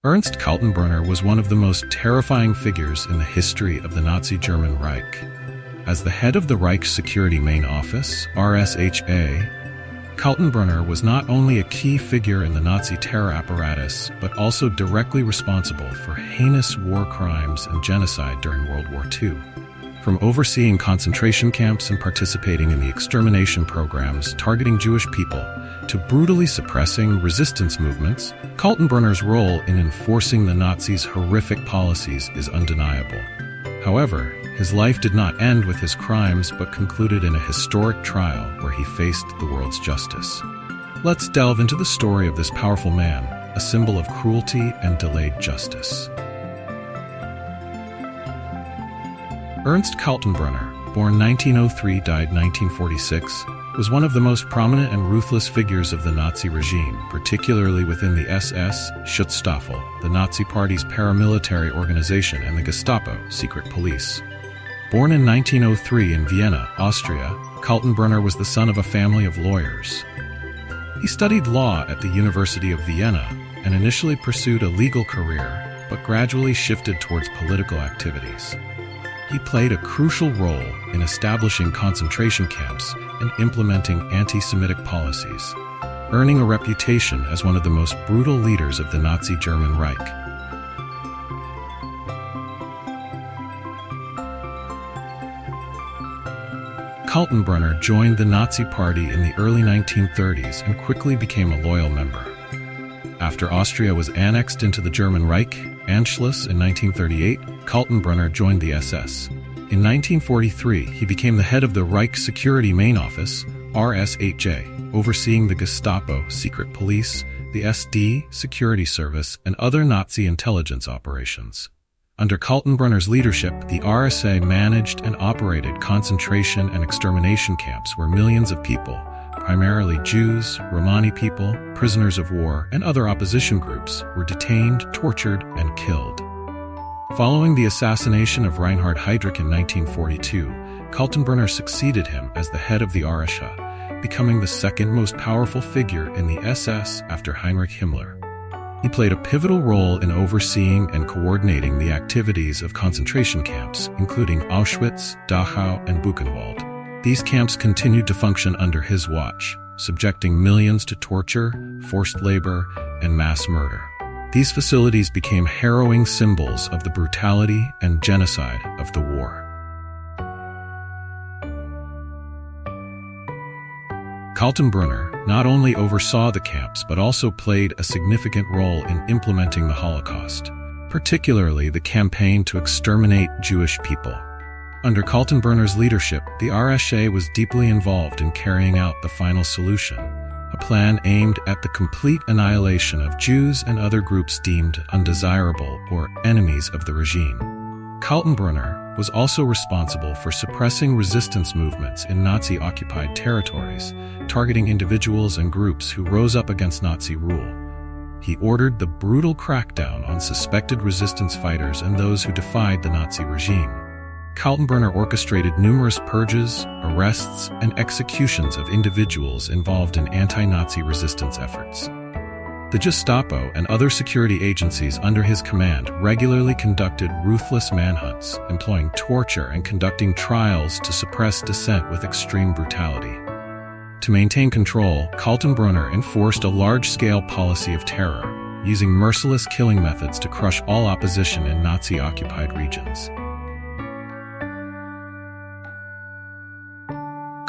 Ernst Kaltenbrunner was one of the most terrifying figures in the history of the Nazi German Reich. As the head of the Reich Security Main Office, RSHA, Kaltenbrunner was not only a key figure in the Nazi terror apparatus, but also directly responsible for heinous war crimes and genocide during World War II. From overseeing concentration camps and participating in the extermination programs targeting Jewish people, to brutally suppressing resistance movements, Kaltenbrunner's role in enforcing the Nazis' horrific policies is undeniable. However, his life did not end with his crimes but concluded in a historic trial where he faced the world's justice. Let's delve into the story of this powerful man, a symbol of cruelty and delayed justice. Ernst Kaltenbrunner, born 1903, died 1946, was one of the most prominent and ruthless figures of the Nazi regime, particularly within the SS, Schutzstaffel, the Nazi Party's paramilitary organization, and the Gestapo, secret police. Born in 1903 in Vienna, Austria, Kaltenbrunner was the son of a family of lawyers. He studied law at the University of Vienna and initially pursued a legal career, but gradually shifted towards political activities. He played a crucial role in establishing concentration camps and implementing anti-Semitic policies, earning a reputation as one of the most brutal leaders of the Nazi German Reich. Kaltenbrunner joined the Nazi Party in the early 1930s and quickly became a loyal member. After Austria was annexed into the German Reich, Anschluss in 1938, Kaltenbrunner joined the SS. In 1943, he became the head of the Reich Security Main Office, RSHA, overseeing the Gestapo, secret police, the SD, security service, and other Nazi intelligence operations. Under Kaltenbrunner's leadership, the RSA managed and operated concentration and extermination camps where millions of people, primarily Jews, Romani people, prisoners of war, and other opposition groups, were detained, tortured, and killed. Following the assassination of Reinhard Heydrich in 1942, Kaltenbrunner succeeded him as the head of the RSHA, becoming the second most powerful figure in the SS after Heinrich Himmler. He played a pivotal role in overseeing and coordinating the activities of concentration camps, including Auschwitz, Dachau, and Buchenwald. These camps continued to function under his watch, subjecting millions to torture, forced labor, and mass murder. These facilities became harrowing symbols of the brutality and genocide of the war. Kaltenbrunner not only oversaw the camps but also played a significant role in implementing the Holocaust, particularly the campaign to exterminate Jewish people. Under Kaltenbrunner's leadership, the RSHA was deeply involved in carrying out the final solution, a plan aimed at the complete annihilation of Jews and other groups deemed undesirable or enemies of the regime. Kaltenbrunner was also responsible for suppressing resistance movements in Nazi-occupied territories, targeting individuals and groups who rose up against Nazi rule. He ordered the brutal crackdown on suspected resistance fighters and those who defied the Nazi regime. Kaltenbrunner orchestrated numerous purges, arrests, and executions of individuals involved in anti-Nazi resistance efforts. The Gestapo and other security agencies under his command regularly conducted ruthless manhunts, employing torture and conducting trials to suppress dissent with extreme brutality. To maintain control, Kaltenbrunner enforced a large-scale policy of terror, using merciless killing methods to crush all opposition in Nazi-occupied regions.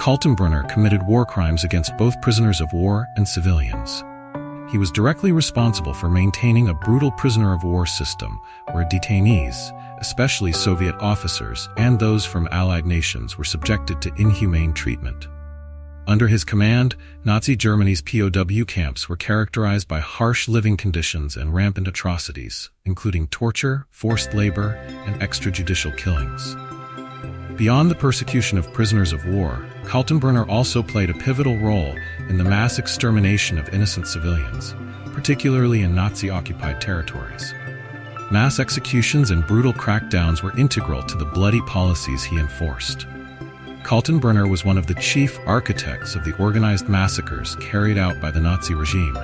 Kaltenbrunner committed war crimes against both prisoners of war and civilians. He was directly responsible for maintaining a brutal prisoner of war system where detainees, especially Soviet officers and those from Allied nations, were subjected to inhumane treatment. Under his command, Nazi Germany's POW camps were characterized by harsh living conditions and rampant atrocities, including torture, forced labor, and extrajudicial killings. Beyond the persecution of prisoners of war, Kaltenbrunner also played a pivotal role in the mass extermination of innocent civilians, particularly in Nazi-occupied territories. Mass executions and brutal crackdowns were integral to the bloody policies he enforced. Kaltenbrunner was one of the chief architects of the organized massacres carried out by the Nazi regime,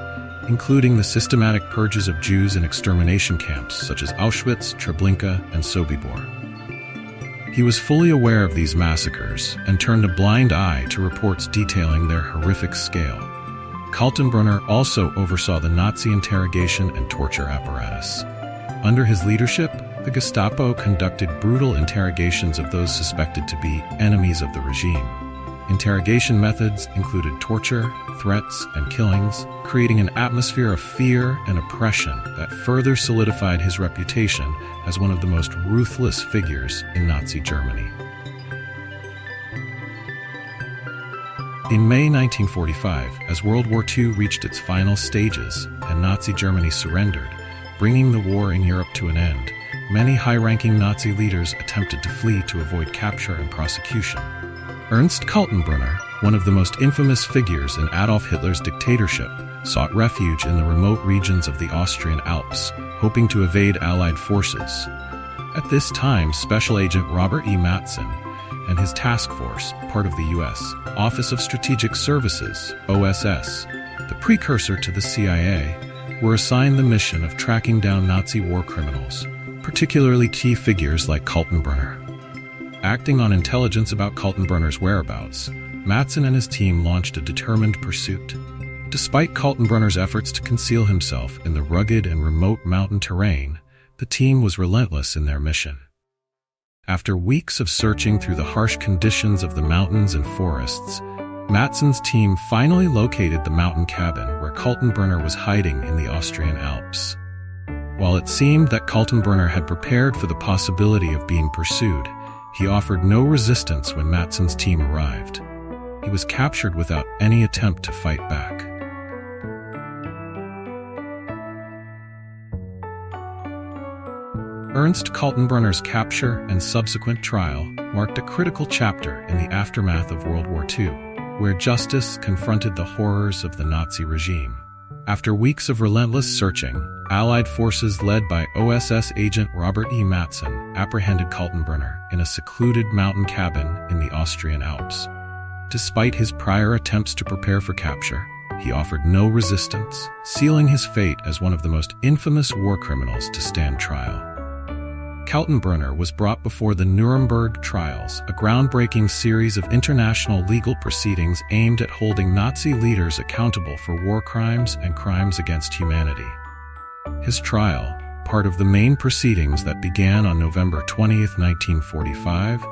including the systematic purges of Jews in extermination camps such as Auschwitz, Treblinka, and Sobibor. He was fully aware of these massacres and turned a blind eye to reports detailing their horrific scale. Kaltenbrunner also oversaw the Nazi interrogation and torture apparatus. Under his leadership, the Gestapo conducted brutal interrogations of those suspected to be enemies of the regime. Interrogation methods included torture, threats, and killings, creating an atmosphere of fear and oppression that further solidified his reputation as one of the most ruthless figures in Nazi Germany. In May 1945, as World War II reached its final stages and Nazi Germany surrendered, bringing the war in Europe to an end, many high-ranking Nazi leaders attempted to flee to avoid capture and prosecution. Ernst Kaltenbrunner, one of the most infamous figures in Adolf Hitler's dictatorship, sought refuge in the remote regions of the Austrian Alps, hoping to evade Allied forces. At this time, Special Agent Robert E. Mattson and his task force, part of the U.S. Office of Strategic Services, OSS, the precursor to the CIA, were assigned the mission of tracking down Nazi war criminals, particularly key figures like Kaltenbrunner. Acting on intelligence about Kaltenbrunner's whereabouts, Mattson and his team launched a determined pursuit. Despite Kaltenbrunner's efforts to conceal himself in the rugged and remote mountain terrain, the team was relentless in their mission. After weeks of searching through the harsh conditions of the mountains and forests, Mattson's team finally located the mountain cabin where Kaltenbrunner was hiding in the Austrian Alps. While it seemed that Kaltenbrunner had prepared for the possibility of being pursued, he offered no resistance when Mattson's team arrived. He was captured without any attempt to fight back. Ernst Kaltenbrunner's capture and subsequent trial marked a critical chapter in the aftermath of World War II, where justice confronted the horrors of the Nazi regime. After weeks of relentless searching, Allied forces led by OSS agent Robert E. Mattson apprehended Kaltenbrunner in a secluded mountain cabin in the Austrian Alps. Despite his prior attempts to prepare for capture, he offered no resistance, sealing his fate as one of the most infamous war criminals to stand trial. Kaltenbrunner was brought before the Nuremberg Trials, a groundbreaking series of international legal proceedings aimed at holding Nazi leaders accountable for war crimes and crimes against humanity. His trial, part of the main proceedings that began on November 20, 1945,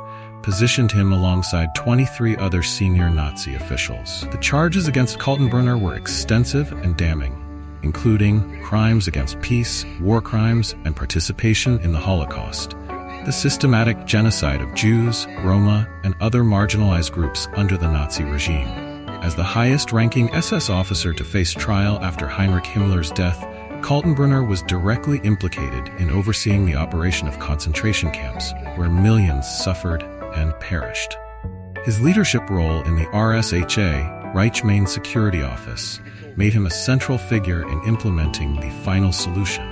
positioned him alongside 23 other senior Nazi officials. The charges against Kaltenbrunner were extensive and damning, including crimes against peace, war crimes, and participation in the Holocaust, the systematic genocide of Jews, Roma, and other marginalized groups under the Nazi regime. As the highest-ranking SS officer to face trial after Heinrich Himmler's death, Kaltenbrunner was directly implicated in overseeing the operation of concentration camps, where millions suffered and perished. His leadership role in the RSHA, Reich Security Main Office, made him a central figure in implementing the final solution.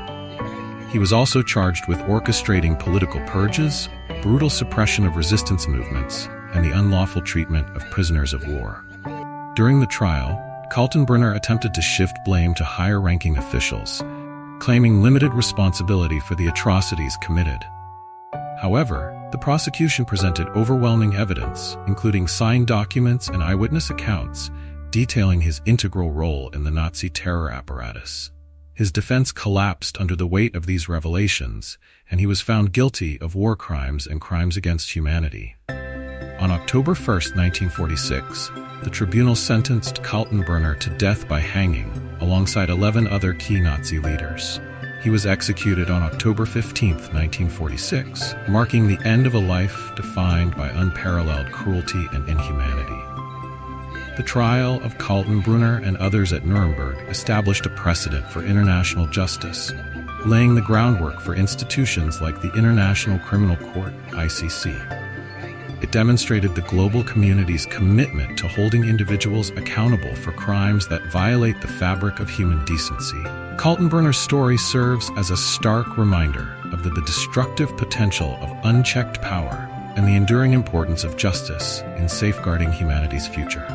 He was also charged with orchestrating political purges, brutal suppression of resistance movements, and the unlawful treatment of prisoners of war. During the trial, Kaltenbrunner attempted to shift blame to higher-ranking officials, claiming limited responsibility for the atrocities committed. However, the prosecution presented overwhelming evidence, including signed documents and eyewitness accounts, detailing his integral role in the Nazi terror apparatus. His defense collapsed under the weight of these revelations, and he was found guilty of war crimes and crimes against humanity. On October 1, 1946, the tribunal sentenced Kaltenbrunner to death by hanging, alongside 11 other key Nazi leaders. He was executed on October 15, 1946, marking the end of a life defined by unparalleled cruelty and inhumanity. The trial of Kaltenbrunner and others at Nuremberg established a precedent for international justice, laying the groundwork for institutions like the International Criminal Court, ICC. It demonstrated the global community's commitment to holding individuals accountable for crimes that violate the fabric of human decency. Kaltenbrunner's story serves as a stark reminder of the destructive potential of unchecked power and the enduring importance of justice in safeguarding humanity's future.